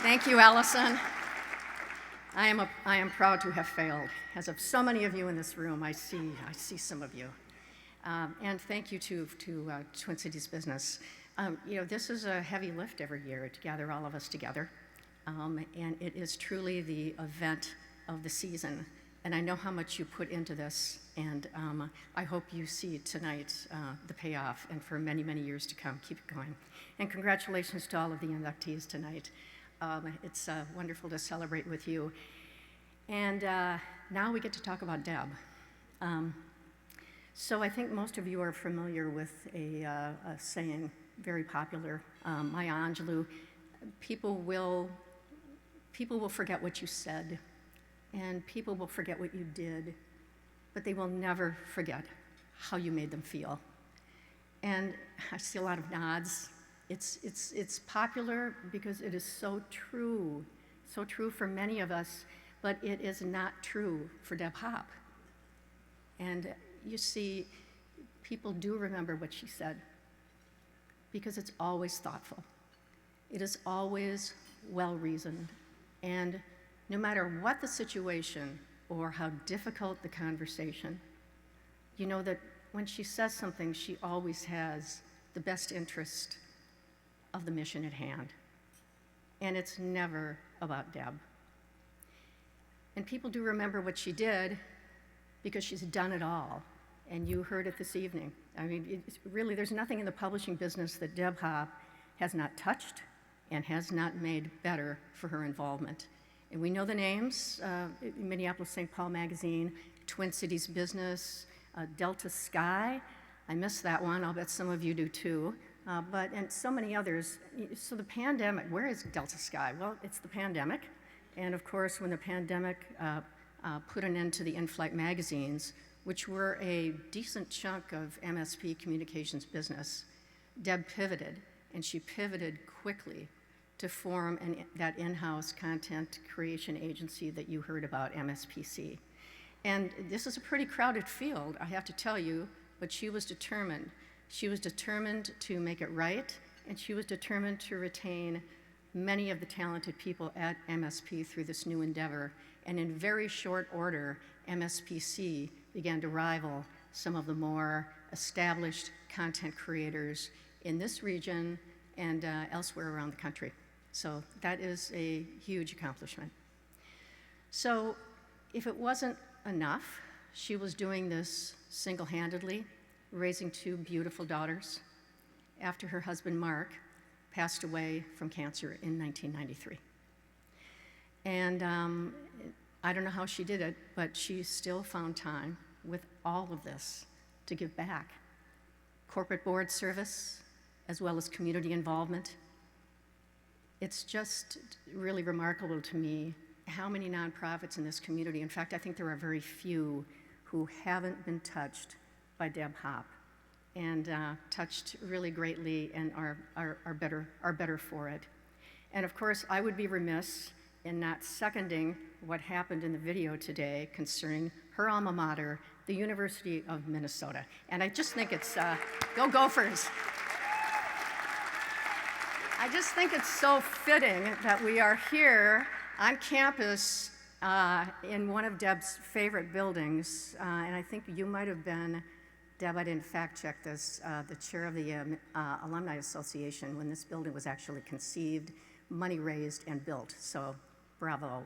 Thank you, Allison. I am proud to have failed. As of so many of you in this room, I see some of you. And thank you to Twin Cities Business. This is a heavy lift every year to gather all of us together. And it is truly the event of the season. And I know how much you put into this, and I hope you see tonight the payoff, and for many, many years to come. Keep it going. And congratulations to all of the inductees tonight. It's wonderful to celebrate with you. And now we get to talk about Deb. So I think most of you are familiar with a saying, very popular, Maya Angelou, people will forget what you said, and people will forget what you did, but they will never forget how you made them feel. And I see a lot of nods. It's popular because it is so true for many of us, but it is not true for Deb Hopp. And you see, people do remember what she said because it's always thoughtful. It is always well-reasoned. And no matter what the situation or how difficult the conversation, you know that when she says something, she always has the best interest of the mission at hand. And it's never about Deb. And people do remember what she did because she's done it all. And you heard it this evening. I mean, really, there's nothing in the publishing business that Deb Hopp has not touched and has not made better for her involvement. And we know the names, Minneapolis St. Paul Magazine, Twin Cities Business, Delta Sky. I missed that one. I'll bet some of you do too. And so many others. So the pandemic, where is Delta Sky? Well, it's the pandemic. And of course, when the pandemic put an end to the in-flight magazines, which were a decent chunk of MSP communications business, Deb pivoted, and she pivoted quickly to form that in-house content creation agency that you heard about, MSPC. And this is a pretty crowded field, I have to tell you, but she was determined. She was determined to make it right, and she was determined to retain many of the talented people at MSP through this new endeavor. And in very short order, MSPC began to rival some of the more established content creators in this region and elsewhere around the country. So that is a huge accomplishment. So if it wasn't enough, she was doing this single-handedly, raising two beautiful daughters after her husband, Mark, passed away from cancer in 1993. And I don't know how she did it, but she still found time with all of this to give back. Corporate board service, as well as community involvement. It's just really remarkable to me how many nonprofits in this community, in fact, I think there are very few who haven't been touched by Deb Hopp and touched really greatly and are better for it. And of course, I would be remiss in not seconding what happened in the video today concerning her alma mater, the University of Minnesota. And I just think it's, go Gophers. I just think it's so fitting that we are here on campus in one of Deb's favorite buildings, and I think you might have been, Deb, I didn't fact check this, the chair of the Alumni Association when this building was actually conceived, money raised, and built, so bravo.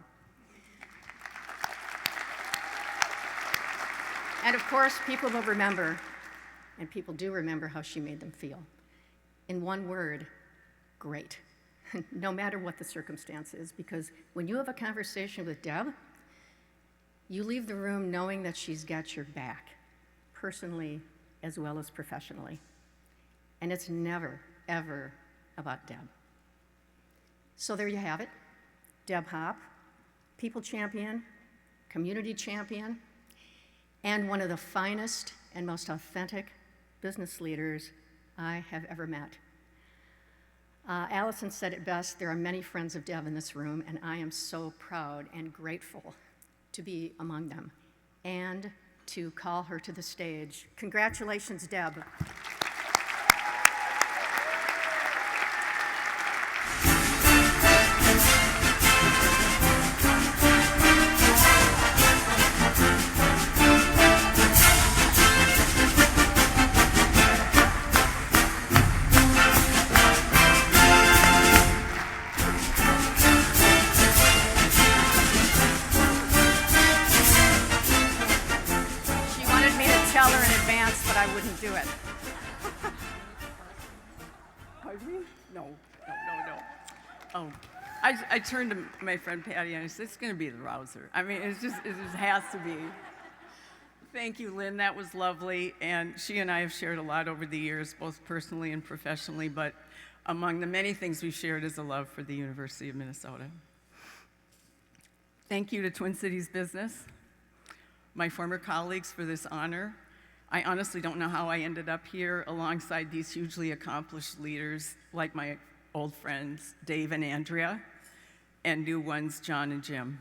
And of course, people will remember, and people do remember how she made them feel. In one word, great, no matter what the circumstance is, because when you have a conversation with Deb, you leave the room knowing that she's got your back, personally as well as professionally. And it's never, ever about Deb. So there you have it, Deb Hopp, people champion, community champion, and one of the finest and most authentic business leaders I have ever met. Allison said it best, there are many friends of Deb in this room, and I am so proud and grateful to be among them and to call her to the stage. Congratulations, Deb. do it. Pardon me? No. Oh, I turned to my friend Patty and I said, it's going to be the Rouser. I mean, it just has to be. Thank you, Lynn. That was lovely. And she and I have shared a lot over the years, both personally and professionally, but among the many things we've shared is a love for the University of Minnesota. Thank you to Twin Cities Business, my former colleagues, for this honor. I honestly don't know how I ended up here alongside these hugely accomplished leaders like my old friends, Dave and Andrea, and new ones, John and Jim.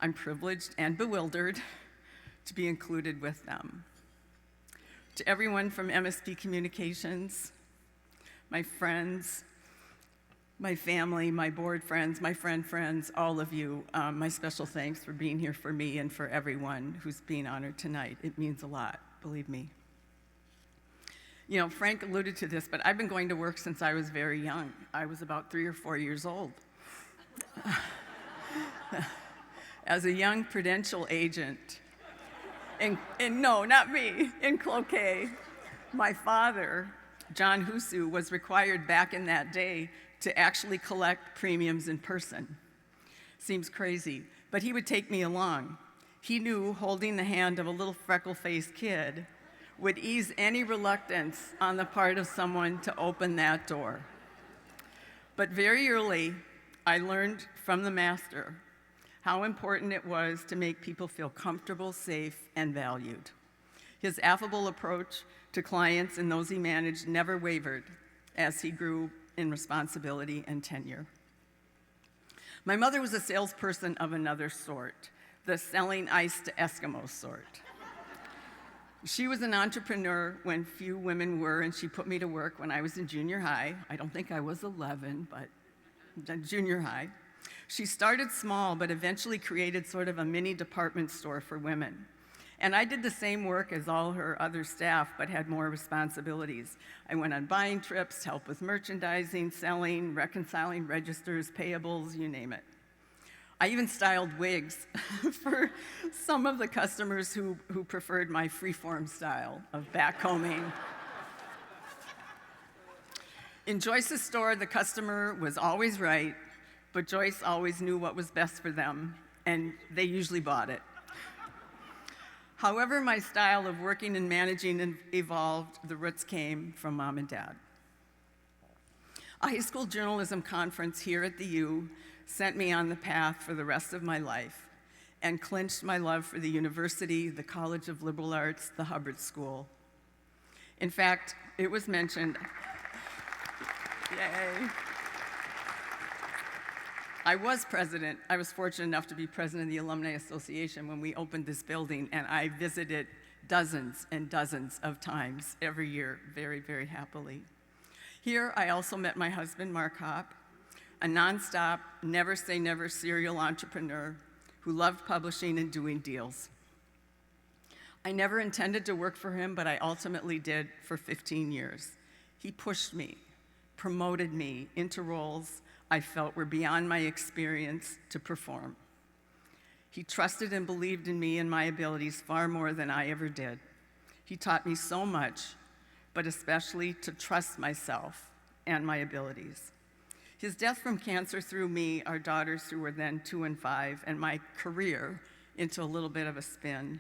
I'm privileged and bewildered to be included with them. To everyone from MSP Communications, my friends, my family, my board friends, my friends, all of you, my special thanks for being here for me and for everyone who's being honored tonight. It means a lot, believe me. You know, Frank alluded to this, but I've been going to work since I was very young. I was about 3 or 4 years old. As a young Prudential agent, no, not me, in Cloquet, my father, John Husu, was required back in that day to actually collect premiums in person. Seems crazy, but he would take me along. He knew holding the hand of a little freckle-faced kid would ease any reluctance on the part of someone to open that door. But very early, I learned from the master how important it was to make people feel comfortable, safe, and valued. His affable approach to clients and those he managed never wavered as he grew in responsibility and tenure. My mother was a salesperson of another sort, the selling ice to Eskimos sort. She was an entrepreneur when few women were, and she put me to work when I was in junior high. I don't think I was 11, but junior high. She started small, but eventually created sort of a mini department store for women. And I did the same work as all her other staff, but had more responsibilities. I went on buying trips, helped with merchandising, selling, reconciling registers, payables, you name it. I even styled wigs for some of the customers who preferred my freeform style of backcombing. In Joyce's store, the customer was always right, but Joyce always knew what was best for them, and they usually bought it. However, my style of working and managing evolved. The roots came from Mom and Dad. A high school journalism conference here at the U sent me on the path for the rest of my life and clinched my love for the university, the College of Liberal Arts, the Hubbard School. In fact, it was mentioned, yay. I was fortunate enough to be president of the Alumni Association when we opened this building, and I visited dozens and dozens of times every year, very, very happily. Here, I also met my husband, Mark Hopp, a nonstop, never say never serial entrepreneur who loved publishing and doing deals. I never intended to work for him, but I ultimately did for 15 years. He pushed me, promoted me into roles I felt were beyond my experience to perform. He trusted and believed in me and my abilities far more than I ever did. He taught me so much, but especially to trust myself and my abilities. His death from cancer threw me, our daughters who were then 2 and 5, and my career into a little bit of a spin.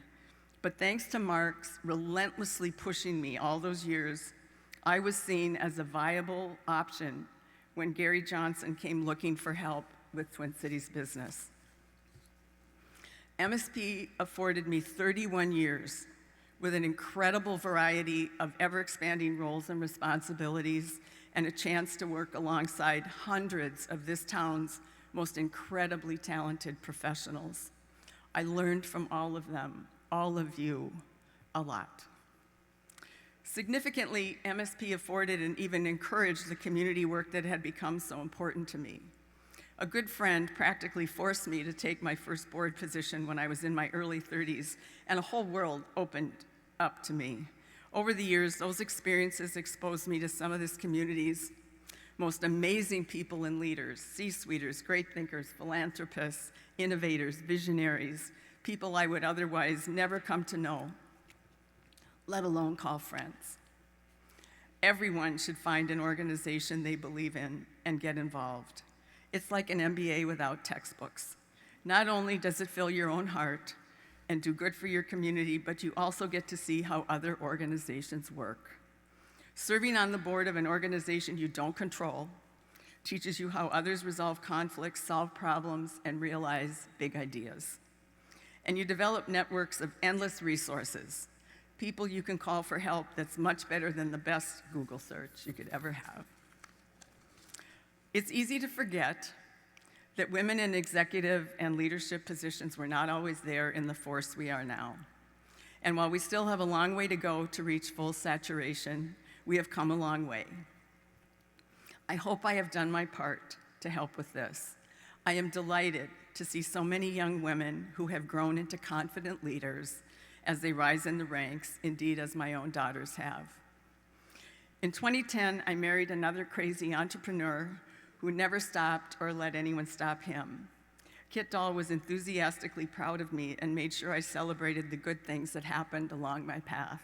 But thanks to Mark's relentlessly pushing me all those years, I was seen as a viable option when Gary Johnson came looking for help with Twin Cities Business. MSP afforded me 31 years with an incredible variety of ever-expanding roles and responsibilities and a chance to work alongside hundreds of this town's most incredibly talented professionals. I learned from all of them, all of you, a lot. Significantly, MSP afforded and even encouraged the community work that had become so important to me. A good friend practically forced me to take my first board position when I was in my early 30s, and a whole world opened up to me. Over the years, those experiences exposed me to some of this community's most amazing people and leaders, C-suiters, great thinkers, philanthropists, innovators, visionaries, people I would otherwise never come to know. let alone call friends. Everyone should find an organization they believe in and get involved. It's like an MBA without textbooks. Not only does it fill your own heart and do good for your community, but you also get to see how other organizations work. Serving on the board of an organization you don't control teaches you how others resolve conflicts, solve problems, and realize big ideas. And you develop networks of endless resources, people you can call for help that's much better than the best Google search you could ever have. It's easy to forget that women in executive and leadership positions were not always there in the force we are now. And while we still have a long way to go to reach full saturation, we have come a long way. I hope I have done my part to help with this. I am delighted to see so many young women who have grown into confident leaders as they rise in the ranks, indeed as my own daughters have. In 2010, I married another crazy entrepreneur who never stopped or let anyone stop him. Kit Dahl was enthusiastically proud of me and made sure I celebrated the good things that happened along my path.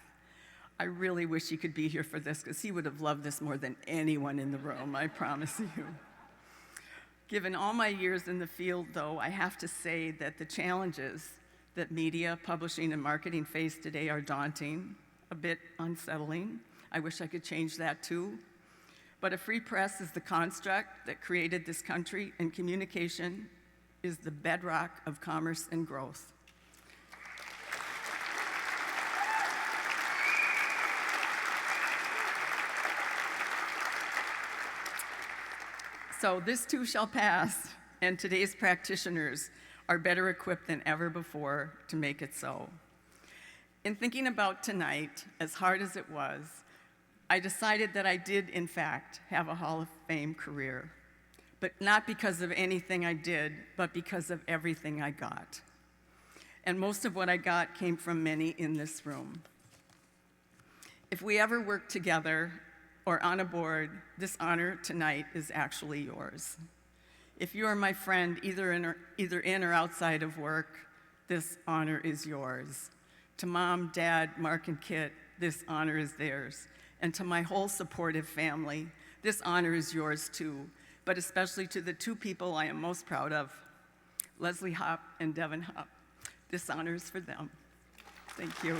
I really wish he could be here for this because he would have loved this more than anyone in the room, I promise you. Given all my years in the field, though, I have to say that the challenges that media, publishing, and marketing face today are daunting, a bit unsettling. I wish I could change that too. But a free press is the construct that created this country, and communication is the bedrock of commerce and growth. So this too shall pass, and today's practitioners are better equipped than ever before to make it so. In thinking about tonight, as hard as it was, I decided that I did, in fact, have a Hall of Fame career, but not because of anything I did, but because of everything I got. And most of what I got came from many in this room. If we ever work together or on a board, this honor tonight is actually yours. If you are my friend, either in or outside of work, this honor is yours. To Mom, Dad, Mark, and Kit, this honor is theirs. And to my whole supportive family, this honor is yours too, but especially to the two people I am most proud of, Leslie Hopp and Devin Hopp. This honor is for them. Thank you.